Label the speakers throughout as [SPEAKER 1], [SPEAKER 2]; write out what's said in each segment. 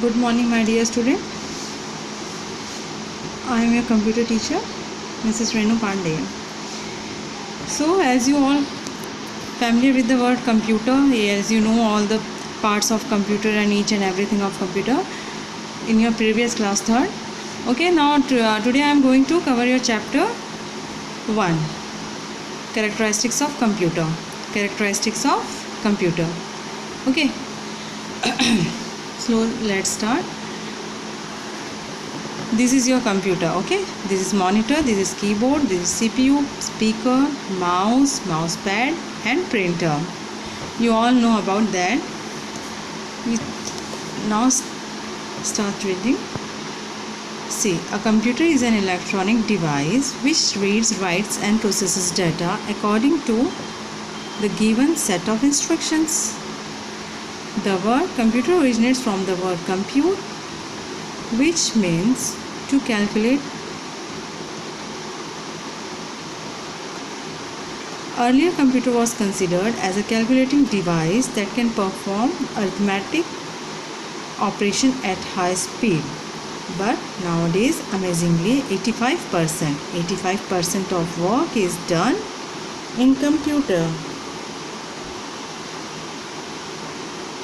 [SPEAKER 1] Good morning, my dear student. I am your computer teacher, Mrs. Renu Pandey. So, as you all familiar with the word computer, as you know all the parts of computer and each and everything of computer in your previous class third. Okay, now today I am going to cover your chapter 1, characteristics of computer. Characteristics of computer. Okay. So let's start. This is your computer. Okay, this is monitor, this is keyboard, this is CPU, speaker, mouse pad and printer. You all know about that. We now start reading. See, a computer is an electronic device which reads, writes and processes data according to the given set of instructions. The word computer originates from the word compute, which means to calculate. Earlier, computer was considered as a calculating device that can perform arithmetic operation at high speed. But nowadays, amazingly, 85% of work is done in computer.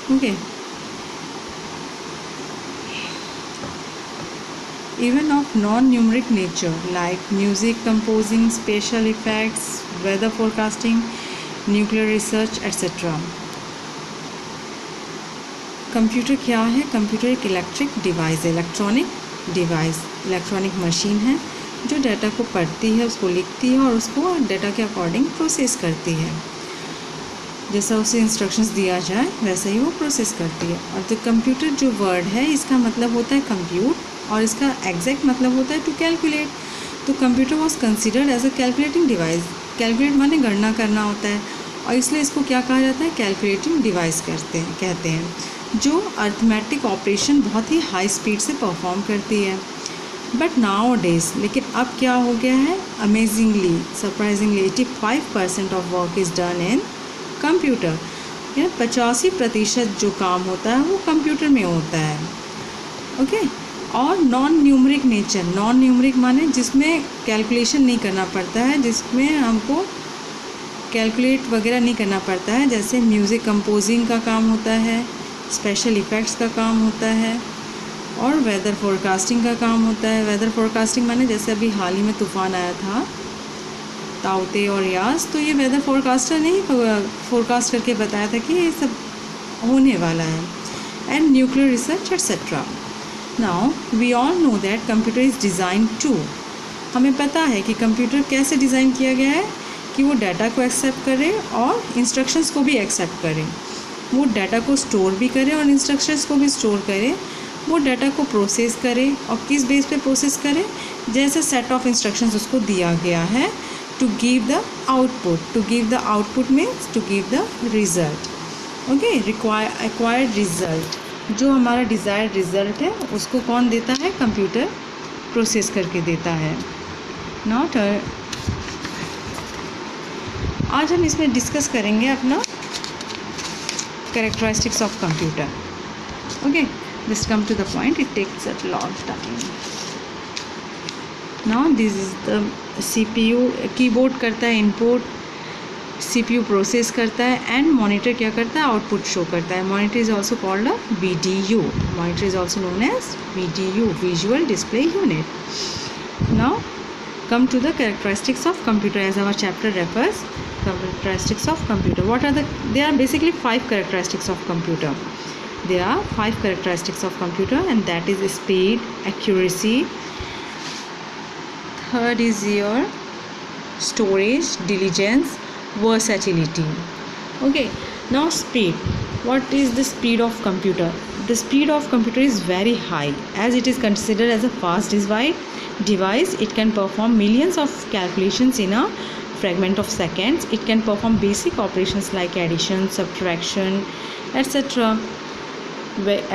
[SPEAKER 1] Okay. Even of non-numeric nature like music composing, special effects, weather forecasting, nuclear research, etc. Computer क्या है? Computer एक electric device है, electronic machine है जो data को पढ़ती है, उसको लिखती है और उसको डाटा के अकॉर्डिंग प्रोसेस करती है। जैसा उसे इंस्ट्रक्शंस दिया जाए वैसा ही वो प्रोसेस करती है। और जो कंप्यूटर जो वर्ड है इसका मतलब होता है कंप्यूट और इसका एग्जैक्ट मतलब होता है टू कैलकुलेट। तो computer was considered as a calculating device. Calculate माने गणना करना होता है और इसलिए इसको क्या कहा जाता है? कैलकुलेटिंग डिवाइस कहते हैं, जो अर्थमेटिक ऑपरेशन बहुत ही हाई स्पीड से परफॉर्म करती है। बट नाउ डेज, लेकिन अब क्या हो गया है? Amazingly, surprisingly 85% of work is done in computer. 85% जो काम होता है वो कंप्यूटर में होता है। ओके। और non numeric nature, non numeric माने जिसमें कैलकुलेशन नहीं करना पड़ता है, जिसमें हमको कैलकुलेट वगैरह नहीं करना पड़ता है, जैसे म्यूज़िक कंपोजिंग का काम होता है, स्पेशल इफ़ेक्ट्स का काम होता है और वेदर फोरकास्टिंग का काम होता है। वेदर फोरकास्टिंग माने जैसे अभी हाल ही में तूफ़ान आया था ताउते और यास, तो ये वेदर फोरकास्टर ने ही फोरकास्ट करके बताया था कि ये सब होने वाला है। And nuclear research etcetera. Now we all know that computer is design to, हमें पता है कि कंप्यूटर कैसे डिज़ाइन किया गया है कि वो डाटा को एक्सेप्ट करे और इंस्ट्रक्शंस को भी एक्सेप्ट करे, वो डाटा को स्टोर भी करे और इंस्ट्रक्शंस को भी स्टोर करे, वो डाटा को प्रोसेस करे और किस बेस पे प्रोसेस करे? जैसे सेट ऑफ इंस्ट्रक्शंस उसको दिया गया है to give the output. To give the output means to give the result. Okay, acquired result, जो हमारा डिज़ायर्ड रिजल्ट है उसको कौन देता है? कंप्यूटर प्रोसेस करके देता है। नॉट आज हम इसमें डिस्कस करेंगे अपना characteristics of computer. Okay, just come to the point, it takes a long time. Now this is the CPU, keyboard करता है इनपुट, CPU प्रोसेस करता है एंड मॉनिटर क्या करता है? आउटपुट शो करता है। Monitor is also called a VDU. Monitor is also known as VDU, visual display unit. Now come to the characteristics of computer as our chapter refers. Characteristics of computer, what are there are basically 5 characteristics of computer. There are 5 characteristics of computer and that is speed, accuracy, third is your storage, diligence, versatility. Okay, now speed. What is the speed of computer? The speed of computer is very high as it is considered as a fast device. It can perform millions of calculations in a fragment of seconds. It can perform basic operations like addition, subtraction, etc.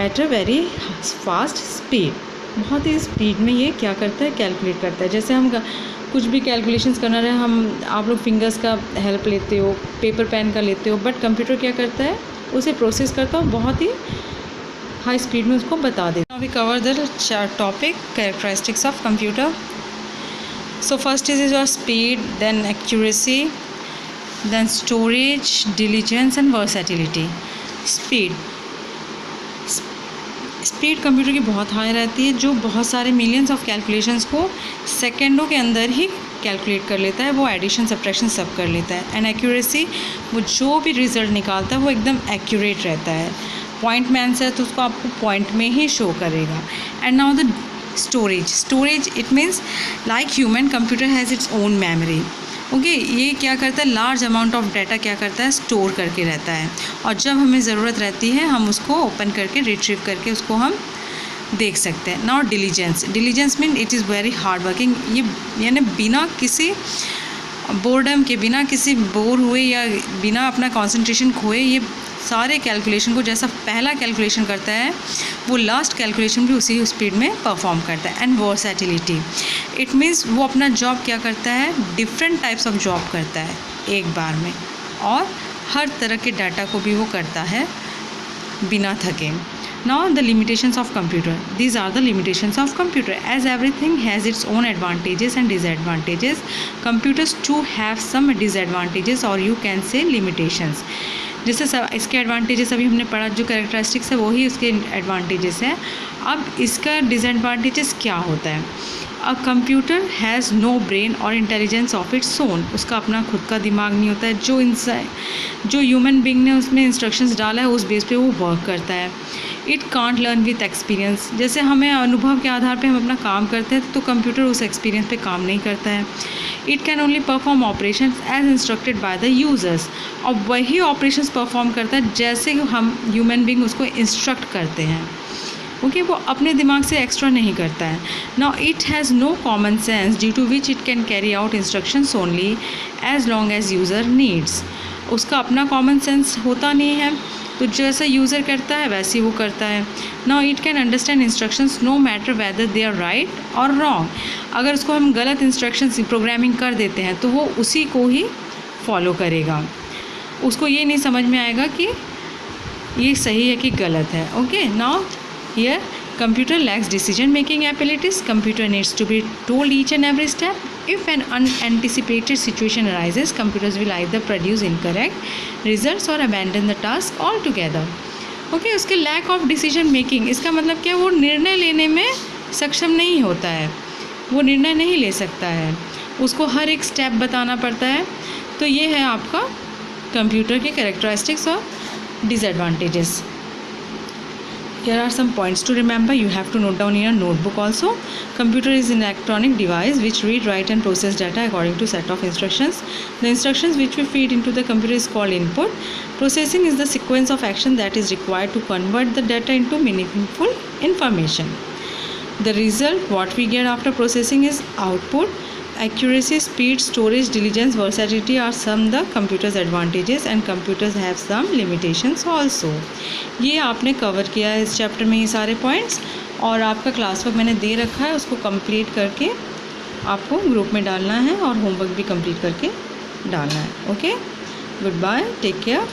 [SPEAKER 1] at a very fast speed. बहुत ही speed में ये क्या करता है? Calculate करता है। जैसे हम कुछ भी कैलकुलेशंस करना रहे, आप लोग फिंगर्स का हेल्प लेते हो, पेपर पेन का लेते हो, बट कंप्यूटर क्या करता है? उसे प्रोसेस करता हो बहुत ही हाई स्पीड में उसको बता देता है। We cover the topic characteristics of computer. So first is your speed, then accuracy, then storage, diligence and versatility. Speed computer की बहुत हाई रहती है, जो बहुत सारे मिलियंस ऑफ कैलकुलेशंस को सेकेंडों के अंदर ही कैलकुलेट कर लेता है, वो एडिशन सब्ट्रैक्शन सब कर लेता है। एंड एक्यूरेसी, वो जो भी रिज़ल्ट निकालता है वो एकदम एक्यूरेट रहता है। पॉइंट में आंसर है तो उसको आपको पॉइंट में ही शो करेगा। And now the storage it means like human computer has its own memory. Okay, ये क्या करता है, लार्ज अमाउंट ऑफ डाटा क्या करता है, स्टोर करके रहता है, और जब हमें ज़रूरत रहती है हम उसको ओपन करके रिट्रीव करके उसको हम देख सकते हैं। Now diligence mean it is very hard working. ये यानी बिना किसी बोर्डम के, बिना किसी बोर हुए या बिना अपना कंसंट्रेशन खोए ये सारे कैलकुलेशन को, जैसा पहला कैलकुलेशन करता है वो लास्ट कैलकुलेशन भी उसी स्पीड में परफॉर्म करता है। एंड वर्सेटिलिटी, इट मीन्स वो अपना जॉब क्या करता है, डिफरेंट टाइप्स ऑफ जॉब करता है एक बार में, और हर तरह के डाटा को भी वो करता है बिना थके। Now the limitations of computer. These are the limitations of computer. As everything has its own advantages and disadvantages, computers too have some disadvantages or you can say limitations. जैसे सब इसके एडवांटेजेस अभी हमने पढ़ा, जो कैरेक्टरिस्टिक्स है वही उसके एडवांटेजेस हैं। अब इसका डिसएडवांटेजेस क्या होता है। A computer has no brain or intelligence of its own. उसका अपना खुद का दिमाग नहीं होता है। जो ह्यूमन बीइंग ने उसमें इंस्ट्रक्शंस डाला है उस बेस पे वो वर्क करता है। It can't learn with experience. जैसे हमें अनुभव के आधार पे हम अपना काम करते हैं तो कंप्यूटर उस एक्सपीरियंस पे काम नहीं करता है। It can only perform operations as instructed by the users. और वही ऑपरेशंस परफॉर्म करता है जैसे हम ह्यूमन बीइंग उसको इंस्ट्रक्ट करते हैं। ओके, वो अपने दिमाग से एक्स्ट्रा नहीं करता है। Now it has no common sense due to which it can carry out instructions only as long as user needs. उसका अपना कॉमन सेंस होता नहीं है, तो जैसा यूज़र करता है वैसे ही वो करता है। Now it can understand instructions no matter whether they are right or wrong. अगर उसको हम गलत इंस्ट्रक्शंस प्रोग्रामिंग कर देते हैं तो वो उसी को ही फॉलो करेगा। उसको ये नहीं समझ में आएगा कि ये सही है कि गलत है। Okay, now here computer lacks decision making abilities. Computer needs to be told each and every step. If an unanticipated situation arises, computers will either produce incorrect results or abandon the task altogether. Okay, उसके lack of decision making, इसका मतलब क्या, वो निर्णय लेने में सक्षम नहीं होता है, वो निर्णय नहीं ले सकता है, उसको हर एक स्टेप बताना पड़ता है। तो ये है आपका कंप्यूटर के कैरेक्टरिस्टिक्स और disadvantages. Here are some points to remember. You have to note down in your notebook also. Computer is an electronic device which read, write and process data according to set of instructions. The instructions which we feed into the computer is called input. Processing is the sequence of action that is required to convert the data into meaningful information. The result, what we get after processing, is output. Accuracy, speed, storage, diligence, versatility are some the computer's advantages and computers have some limitations also. ये आपने cover किया है इस chapter में ये सारे points, और आपका क्लास वर्क मैंने दे रखा है, उसको कंप्लीट करके आपको ग्रुप में डालना है और होमवर्क भी कंप्लीट करके डालना है। Okay, goodbye, take care.